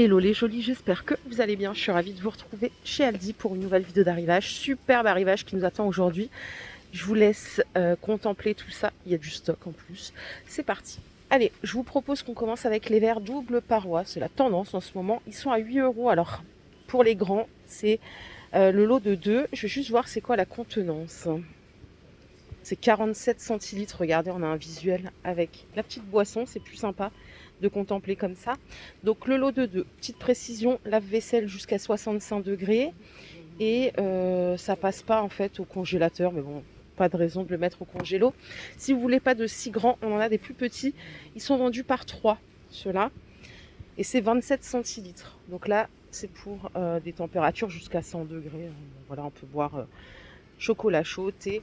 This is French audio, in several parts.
Hello les jolis, j'espère que vous allez bien. Je suis ravie de vous retrouver chez Aldi pour une nouvelle vidéo d'arrivage. Superbe arrivage qui nous attend aujourd'hui. Je vous laisse contempler tout ça. Il y a du stock en plus. C'est parti. Allez, je vous propose qu'on commence avec les verres double paroi. C'est la tendance en ce moment. Ils sont à 8 €. Alors, pour les grands, c'est le lot de 2. Je vais juste voir c'est quoi la contenance. C'est 47 centilitres. Regardez, on a un visuel avec la petite boisson. C'est plus sympa de contempler comme ça. Donc le lot de 2, petite précision, lave-vaisselle jusqu'à 65 degrés et ça passe pas en fait au congélateur, mais bon, pas de raison de le mettre au congélo. Si vous voulez pas de si grand, on en a des plus petits, ils sont vendus par 3 ceux-là et c'est 27 centilitres. Donc là c'est pour des températures jusqu'à 100 degrés. Voilà, on peut boire chocolat chaud, thé,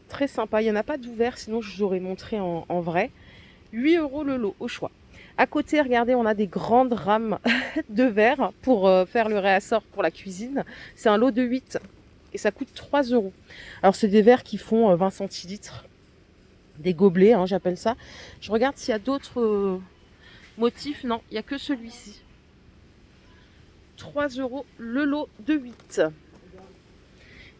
très sympa. Il n'y en a pas d'ouvert, sinon je vous aurais montré en vrai. 8 € le lot au choix. À côté, regardez, on a des grandes rames de verre pour faire le réassort pour la cuisine. C'est un lot de 8 et ça coûte 3 €. Alors, c'est des verres qui font 20 centilitres. Des gobelets, hein, j'appelle ça. Je regarde s'il y a d'autres motifs. Non, il n'y a que celui-ci. 3 € le lot de 8.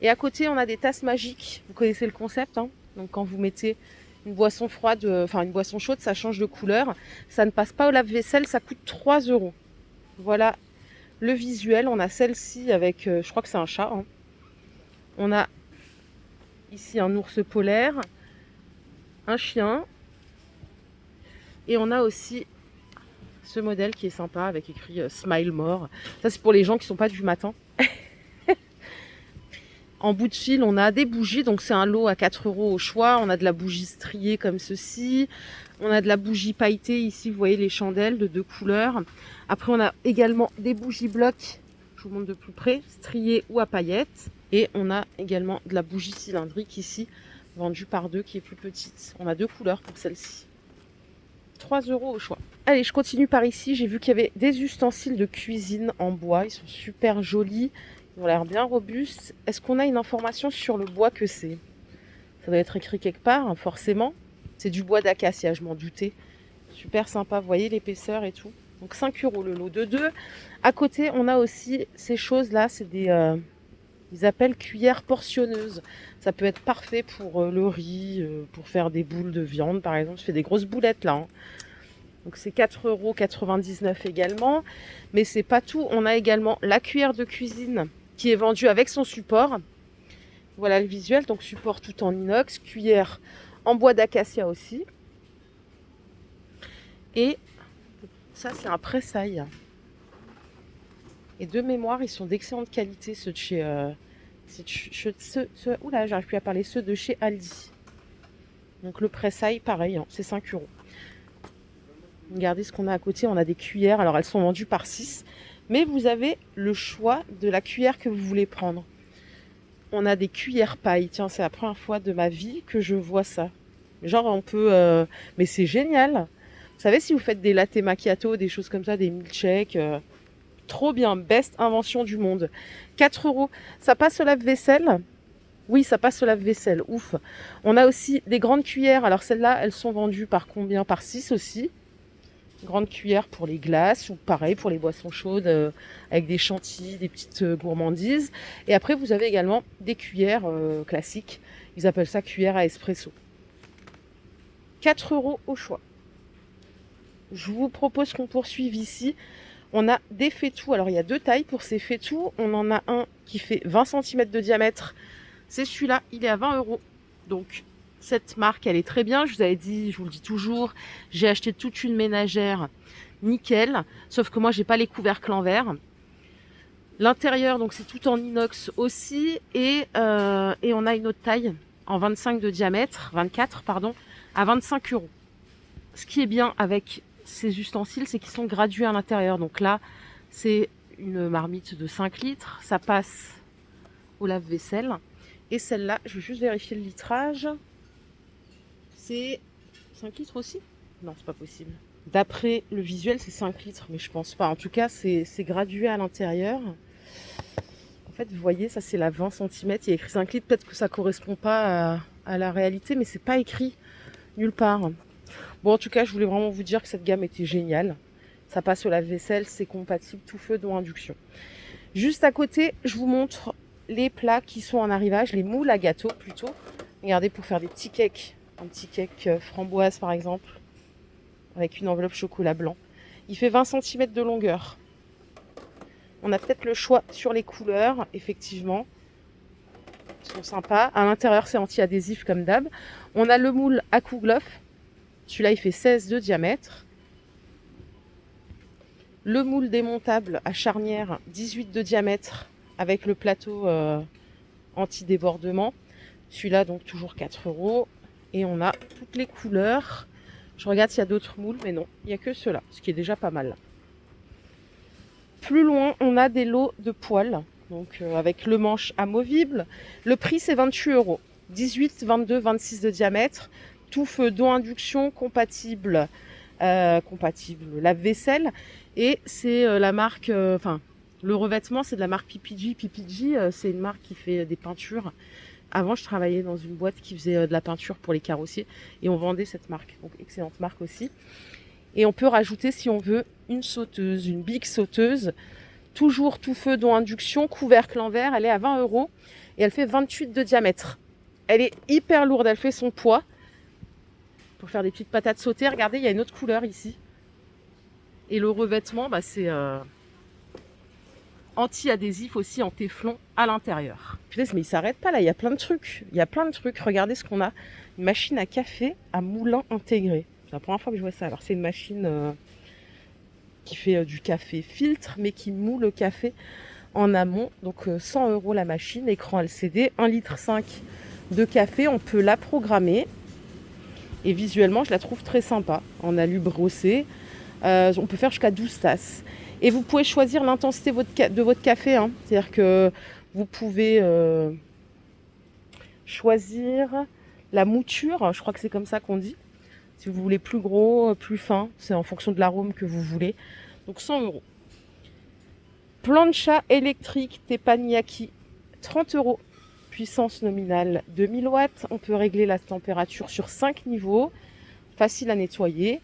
Et à côté, on a des tasses magiques. Vous connaissez le concept, hein. Donc, quand vous mettez une boisson froide, une boisson chaude, ça change de couleur. Ça ne passe pas au lave-vaisselle, ça coûte 3 €. Voilà le visuel. On a celle-ci avec, je crois que c'est un chat, hein. On a ici un ours polaire, un chien. Et on a aussi ce modèle qui est sympa avec écrit Smile More. Ça, c'est pour les gens qui ne sont pas du matin. En bout de fil, on a des bougies, donc c'est un lot à 4 € au choix. On a de la bougie striée comme ceci. On a de la bougie pailletée ici, vous voyez les chandelles de 2 couleurs. Après, on a également des bougies blocs, je vous montre de plus près, striées ou à paillettes. Et on a également de la bougie cylindrique ici, vendue par 2, qui est plus petite. On a 2 couleurs pour celle-ci. 3 € au choix. Allez, je continue par ici. J'ai vu qu'il y avait des ustensiles de cuisine en bois. Ils sont super jolis. Ils ont l'air bien robustes. Est-ce qu'on a une information sur le bois que c'est? Ça doit être écrit quelque part, hein, forcément. C'est du bois d'acacia, je m'en doutais. Super sympa, vous voyez l'épaisseur et tout. Donc 5 € le lot de 2. À côté, on a aussi ces choses-là. C'est des... ils appellent cuillères portionneuses. Ça peut être parfait pour le riz, pour faire des boules de viande, par exemple. Je fais des grosses boulettes, là, hein. Donc c'est 4,99 € également. Mais c'est pas tout. On a également la cuillère de cuisine qui est vendue avec son support. Voilà le visuel. Donc support tout en inox. Cuillère en bois d'acacia aussi. Et ça, c'est un pressail. Et de mémoire, ils sont d'excellente qualité, ceux de chez... oula, j'arrive plus à parler. Ceux de chez Aldi. Donc le pressail, pareil, hein, c'est 5 €. Regardez ce qu'on a à côté. On a des cuillères. Alors, elles sont vendues par 6. Mais vous avez le choix de la cuillère que vous voulez prendre. On a des cuillères paille. Tiens, c'est la première fois de ma vie que je vois ça. Genre, on peut... Mais c'est génial. Vous savez, si vous faites des latte macchiato, des choses comme ça, des milkshakes... trop bien. Best invention du monde. 4 €. Ça passe au lave-vaisselle. Oui, ça passe au lave-vaisselle. Ouf. On a aussi des grandes cuillères. Alors, celles-là, elles sont vendues par combien? Par 6 aussi. Grande cuillère pour les glaces ou pareil pour les boissons chaudes avec des chantilly, des petites gourmandises. Et après, vous avez également des cuillères classiques. Ils appellent ça cuillère à espresso. 4 € au choix. Je vous propose qu'on poursuive ici. On a des faitous. Alors, il y a 2 tailles pour ces faitous. On en a un qui fait 20 cm de diamètre. C'est celui-là, il est à 20 €. Donc, cette marque, elle est très bien. Je vous avais dit, je vous le dis toujours, j'ai acheté toute une ménagère nickel. Sauf que moi, j'ai pas les couvercles en verre. L'intérieur, donc c'est tout en inox aussi. Et on a une autre taille en 25 de diamètre, 24, pardon, à 25 €. Ce qui est bien avec ces ustensiles, c'est qu'ils sont gradués à l'intérieur. Donc là, c'est une marmite de 5 litres. Ça passe au lave-vaisselle. Et celle-là, je vais juste vérifier le litrage. C'est 5 litres aussi? Non, c'est pas possible. D'après le visuel, c'est 5 litres, mais je pense pas. En tout cas, c'est gradué à l'intérieur. En fait, vous voyez, ça c'est la 20 cm. Il y a écrit 5 litres. Peut-être que ça correspond pas à la réalité, mais c'est pas écrit nulle part. Bon, en tout cas, je voulais vraiment vous dire que cette gamme était géniale. Ça passe au lave-vaisselle, c'est compatible tout feu, dont induction. Juste à côté, je vous montre les plats qui sont en arrivage, les moules à gâteau plutôt. Regardez, pour faire des petits cakes, un petit cake framboise par exemple, avec une enveloppe chocolat blanc. Il fait 20 cm de longueur. On a peut-être le choix sur les couleurs, effectivement. Ils sont sympas. À l'intérieur, c'est anti-adhésif comme d'hab. On a le moule à Kouglof. Celui-là, il fait 16 de diamètre. Le moule démontable à charnière, 18 de diamètre, avec le plateau anti-débordement. Celui-là, donc, toujours 4 €. Et on a toutes les couleurs. Je regarde s'il y a d'autres moules, mais non, il n'y a que ceux-là, ce qui est déjà pas mal. Plus loin, on a des lots de poêles, donc avec le manche amovible. Le prix, c'est 28 €. 18, 22, 26 de diamètre. Tout feu, dont induction, compatible lave-vaisselle. Et c'est la marque, le revêtement, c'est de la marque PPG. PPG, c'est une marque qui fait des peintures. Avant, je travaillais dans une boîte qui faisait de la peinture pour les carrossiers et on vendait cette marque. Donc, excellente marque aussi. Et on peut rajouter, si on veut, une sauteuse, une big sauteuse. Toujours tout feu, dont induction, couvercle en verre. Elle est à 20 € et elle fait 28 de diamètre. Elle est hyper lourde, elle fait son poids. Pour faire des petites patates sautées. Regardez, il y a une autre couleur ici. Et le revêtement, c'est anti-adhésif aussi en téflon à l'intérieur. Putain, mais il s'arrête pas là, il y a plein de trucs. Il y a plein de trucs. Regardez ce qu'on a. Une machine à café à moulin intégré. C'est la première fois que je vois ça. Alors c'est une machine qui fait du café filtre, mais qui moule le café en amont. Donc 100 € la machine, écran LCD, 1,5 litre de café. On peut la programmer. Et visuellement, je la trouve très sympa. En alu brossé. On peut faire jusqu'à 12 tasses. Et vous pouvez choisir l'intensité de votre café. Hein. C'est-à-dire que vous pouvez choisir la mouture. Je crois que c'est comme ça qu'on dit. Si vous voulez plus gros, plus fin. C'est en fonction de l'arôme que vous voulez. Donc 100 €. Plancha électrique teppanyaki, 30 €. Puissance nominale 2000 watts. On peut régler la température sur 5 niveaux. Facile à nettoyer.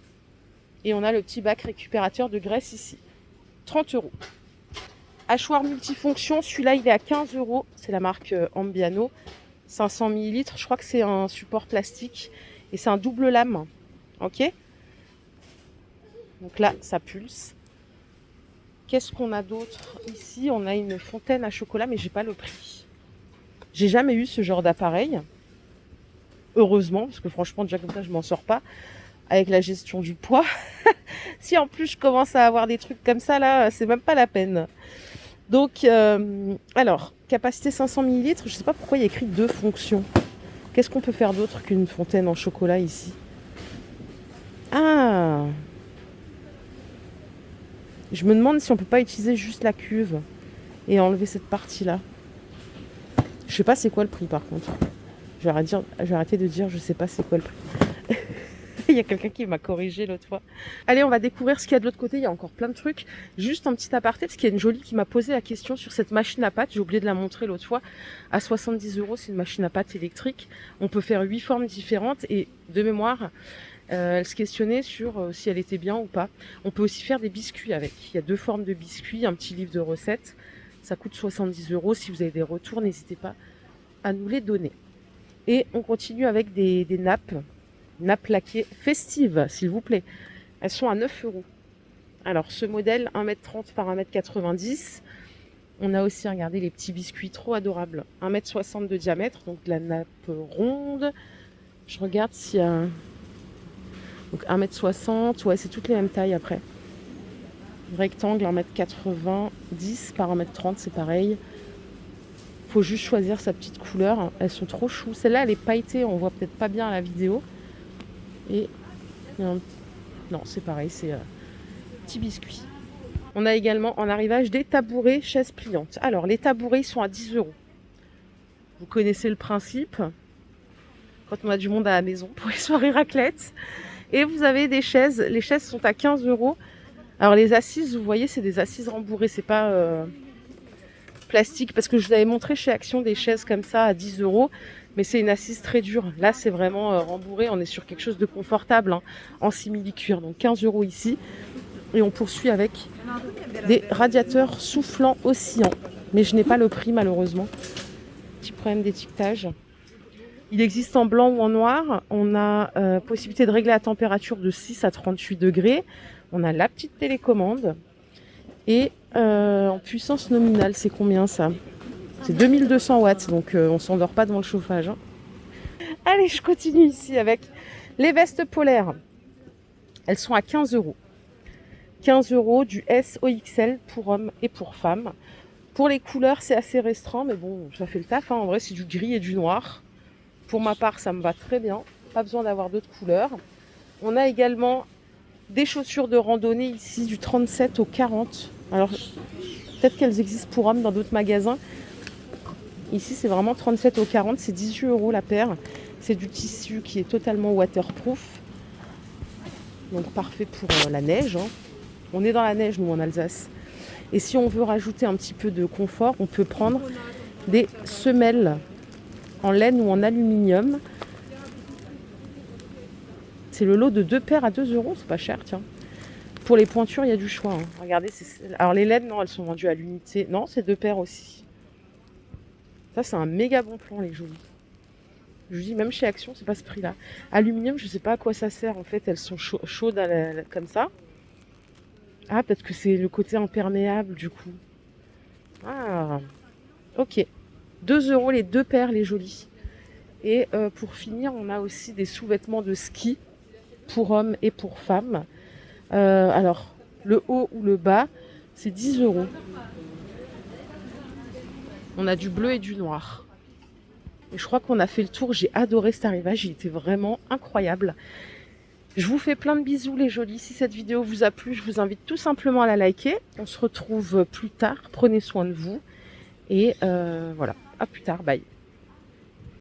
Et on a le petit bac récupérateur de graisse ici. 30 €. Hachoir multifonction, celui-là il est à 15 €. C'est la marque Ambiano. 500 ml. Je crois que c'est un support plastique. Et c'est un double lame. Ok. Donc là, ça pulse. Qu'est-ce qu'on a d'autre ici? On a une fontaine à chocolat, mais j'ai pas le prix. J'ai jamais eu ce genre d'appareil. Heureusement, parce que franchement, déjà comme ça, je m'en sors pas. Avec la gestion du poids. Si en plus je commence à avoir des trucs comme ça, là, c'est même pas la peine. Donc, alors, capacité 500 ml. Je sais pas pourquoi il y a écrit 2 fonctions. Qu'est-ce qu'on peut faire d'autre qu'une fontaine en chocolat ici? Ah! Je me demande si on peut pas utiliser juste la cuve et enlever cette partie-là. Je sais pas c'est quoi le prix par contre. Je vais arrêter de dire je sais pas c'est quoi le prix. Il y a quelqu'un qui m'a corrigé l'autre fois. Allez, on va découvrir ce qu'il y a de l'autre côté. Il y a encore plein de trucs. Juste un petit aparté, parce qu'il y a une jolie qui m'a posé la question sur cette machine à pâte. J'ai oublié de la montrer l'autre fois. À 70 €, c'est une machine à pâte électrique. On peut faire 8 formes différentes. Et de mémoire, elle se questionnait sur si elle était bien ou pas. On peut aussi faire des biscuits avec. Il y a 2 formes de biscuits, un petit livre de recettes. Ça coûte 70 €. Si vous avez des retours, n'hésitez pas à nous les donner. Et on continue avec des nappes. Nappes laquées festives, s'il vous plaît. Elles sont à 9 €. Alors, ce modèle, 1,30 m par 1,90 m. On a aussi, regardez, les petits biscuits trop adorables. 1,60 m de diamètre, donc de la nappe ronde. Je regarde s'il y a... Donc, 1,60 m. Ouais, c'est toutes les mêmes tailles après. Rectangle, 1,90 m par 1,30 m, c'est pareil. Faut juste choisir sa petite couleur. Elles sont trop chou. Celle-là, elle est pailletée. On voit peut-être pas bien à la vidéo. Et non, c'est pareil, c'est petit biscuit. On a également en arrivage des tabourets chaises pliantes. Alors, les tabourets sont à 10 €. Vous connaissez le principe. Quand on a du monde à la maison pour les soirées raclette. Et vous avez des chaises. Les chaises sont à 15 €. Alors, les assises, vous voyez, c'est des assises rembourrées. C'est pas plastique. Parce que je vous avais montré chez Action des chaises comme ça à 10 €. Mais c'est une assise très dure. Là, c'est vraiment rembourré. On est sur quelque chose de confortable, hein, en simili-cuir. Donc 15 € ici. Et on poursuit avec des radiateurs soufflants oscillants. Mais je n'ai pas le prix malheureusement. Petit problème d'étiquetage. Il existe en blanc ou en noir. On a possibilité de régler la température de 6 à 38 degrés. On a la petite télécommande. Et en puissance nominale, c'est combien ça? C'est 2200 watts, donc on ne s'endort pas devant le chauffage. Hein. Allez, je continue ici avec les vestes polaires. Elles sont à 15 €. 15 € du S au XL pour hommes et pour femmes. Pour les couleurs, c'est assez restreint, mais bon, ça fait le taf. Hein. En vrai, c'est du gris et du noir. Pour ma part, ça me va très bien. Pas besoin d'avoir d'autres couleurs. On a également des chaussures de randonnée ici, du 37 au 40. Alors, peut-être qu'elles existent pour hommes dans d'autres magasins. Ici, c'est vraiment 37 au 40. C'est 18 € la paire. C'est du tissu qui est totalement waterproof. Donc, parfait pour la neige. Hein. On est dans la neige, nous, en Alsace. Et si on veut rajouter un petit peu de confort, on peut prendre des semelles en laine ou en aluminium. C'est le lot de 2 paires à 2 €, c'est pas cher, tiens. Pour les pointures, il y a du choix. Hein. Regardez, alors les laines, non, elles sont vendues à l'unité. Non, c'est 2 paires aussi. Ça, c'est un méga bon plan, les jolies. Je vous dis, même chez Action, c'est pas ce prix-là. Aluminium, je sais pas à quoi ça sert. En fait, elles sont chaudes comme ça. Ah, peut-être que c'est le côté imperméable, du coup. Ah, ok. 2 € les 2 paires, les jolies. Et pour finir, on a aussi des sous-vêtements de ski pour hommes et pour femmes. Alors, le haut ou le bas, c'est 10 €. On a du bleu et du noir. Et je crois qu'on a fait le tour. J'ai adoré cet arrivage. Il était vraiment incroyable. Je vous fais plein de bisous, les jolies. Si cette vidéo vous a plu, je vous invite tout simplement à la liker. On se retrouve plus tard. Prenez soin de vous. Et voilà. À plus tard. Bye.